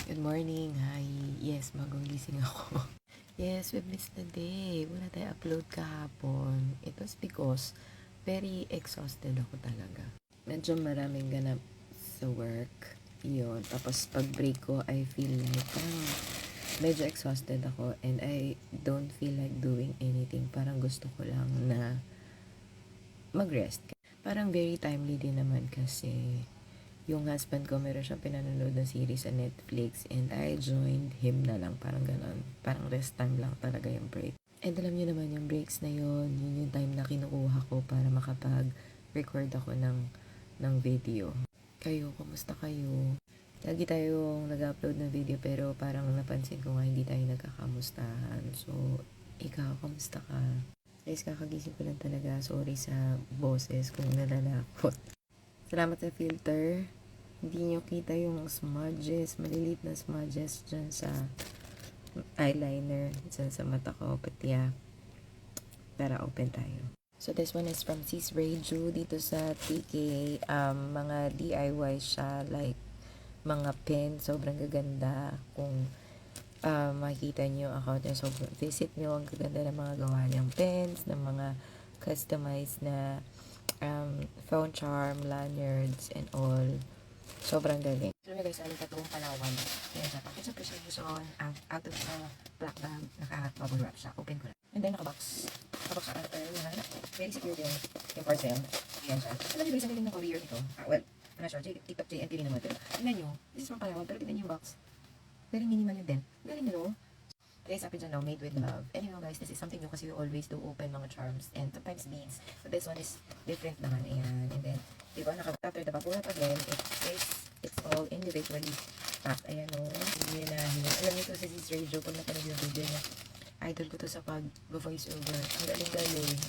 Good morning. Hi. Yes, bagong gising ako. Yes, we've missed the day. Wala tayo upload kahapon. It was because very exhausted ako talaga. Medyo maraming ganap sa work. Yun. Tapos pag break ko, I feel like parang medyo exhausted ako and I don't feel like doing anything. Parang gusto ko lang na mag-rest. Parang very timely din naman kasi yung husband ko, meron siyang pinanonood na series sa Netflix and I joined him na lang, parang ganon. Parang rest time lang talaga yung break. And alam niyo naman yung breaks na yun yung time na kinukuha ko para makapag-record ako ng video. Kayo, kumusta kayo? Lagi tayong nag-upload ng video pero parang napansin ko nga hindi tayo nagkakamustahan. So, ikaw, kamusta ka? Guys, kakagising ko lang talaga. Sorry sa boses kung nalalakot. Salamat sa filter. Hindi nyo kita yung smudges, maliliit na smudges dyan sa eyeliner, dyan sa mata ko. But yeah, tara, open tayo. So this one is from Sis Reju dito sa TK. Mga DIY siya, like mga pen, sobrang gaganda. Kung makikita nyo yung account niya, so visit nyo, ang gaganda ng mga gawa niyang pens, ng mga customized na phone charm, lanyards, and all. Sobrang galing. So, guys, aling katong Palawan. Kaya siya, package appreciation, out of black bag, naka-bubble wrap siya. Open ko lang. And then, naka-box. Naka-box siya after, very secure yung parcel. Ayan siya. Alam niyo guys, ang galing ng courier ito. Well, I'm not sure, TikTok JNTV naman. Pero, tingnan nyo, this is from Palawan, pero tingnan nyo yung box. Very minimal yun din. Galing nyo, guys, sabi dyan now, made with love. And you know guys, this is something new kasi we always do open mga charms and sometimes beads. But this one is different naman. Ayan. And then, diba, after the babuhat again, it's all individually packed. Ayan o. Hindi na, alam niyo to sa Sis Radio, kung napanood yung video niya. Idol ko to sa pag-voice over. Ang galing-galing.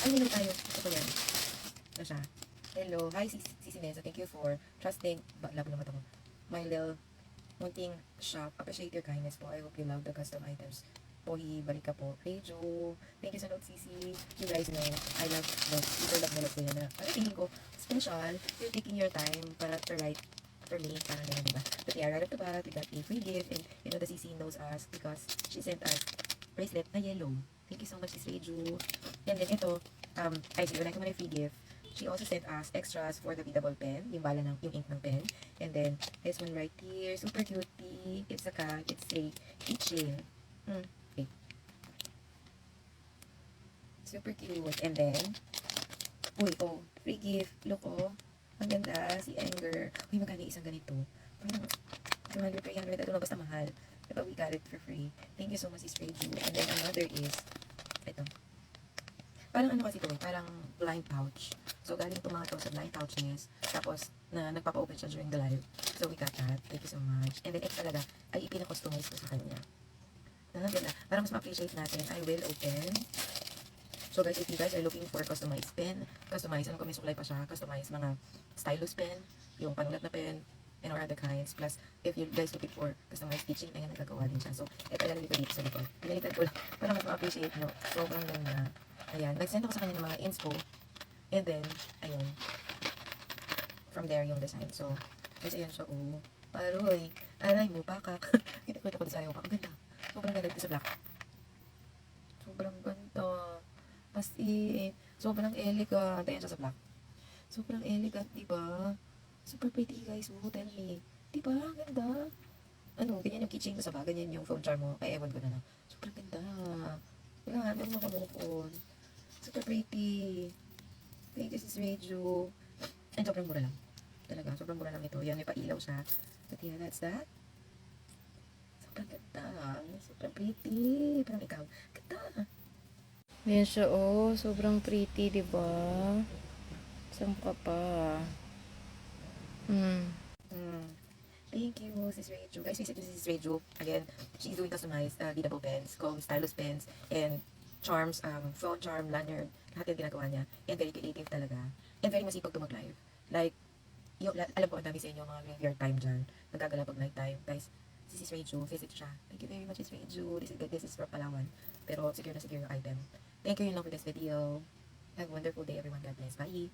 Ay, hello tayo. Ito ko yan. Ano siya? Hello. Hi, Sisi Nessa. Thank you for trusting. Labo naman ako. My little munting shop. Appreciate your kindness po. I hope you love the custom items. Pohi, balik ka po. Rejo, thank you sa note, Sisi. You guys know, I love notes. Super love na note ko yan na. Ano tingin ko, special, you're taking your time para to write for me. Parang ganyan, diba? But yeah, right off the bat, we got a free gift. And you know, the Sisi knows us because she sent us bracelet na yellow. Thank you so much, Sis Rejo. And then ito, I see, when I come on a free gift, she also sent us extras for the readable pen, yung bala ng, yung ink ng pen. And then, this one right here, super cutie. It's a cat, it's a keychain. Okay. Super cute. And then, uy, oh, free gift. Look, oh. Ang ganda, si Anger. Uy, magkano isang ganito? Parang 200, 300, I don't know, basta mahal. Diba, we got it for free. Thank you so much, Sis Reju. And then, another is, ito. Parang ano kasi ito, parang blind pouch. So, galing itong mga to sa blind pouchness. Tapos, nagpapa-open siya during the live. So, we got that. Thank you so much. And then, ito talaga, ay ipinakustomize ko sa kanya. Ganda. Para mas ma-appreciate natin, I will open. So, guys, if you guys are looking for customized pen, customized, ano kung may suklay pa siya, customized mga stylus pen, yung panulat na pen, and or other kinds. Plus, if you guys looking for customized keychain, ayan, nagagawa din siya. So, ito ilalagay ko dito sa likod. Pinalitan ko lang para mas ma-appreciate nyo. Sobrang ganda. Ayan, nag-send ako sa kanya ng mga inspo. And then, ayun. From there yung design. So, guys, ayan siya. Oh, paroy. Aray mo, pakak. Kita ko design ko. Ang ganda. Sobrang ganda dito sa black. Sobrang ganda. As in, sobrang elegant. Ayan siya sa black. Sobrang elegant, diba? Super pretty, guys. Oh, tell me. Diba? Ang ganda. Ano, ganyan yung keychain ko sa bag. Ganyan yung phone charm mo. Ay, ewan ko na. Sobrang ganda. Kailangan mo makamove on. Super pretty. Thank you, Sis Reju. And sobrang mura lang. Talaga, sobrang mura lang ito. Yan, may pailaw siya. But yeah, that's that. Sobrang ganda. Sobrang pretty. Parang ikaw. Ganda. Ayan siya, oh. Sobrang pretty, diba? Saan ka pa? Thank you, Sis Reju. Guys, visit Sis Reju. Again, she's doing customized readable pens, called stylus pens, and charms, phone charm, lanyard. Lahat yung ginagawa niya. And very creative talaga. And very masipag to mag-live. Like, yung, alam ko, ang dami sa inyo mga graveyard time dyan. Nagkagala pag night time. Guys, si Sis Reju, visit siya. Thank you very much, Sis Reju. This is from Palawan. Pero secure na secure yung item. Thank you, yun lang for this video. Have a wonderful day, everyone. God bless. Bye!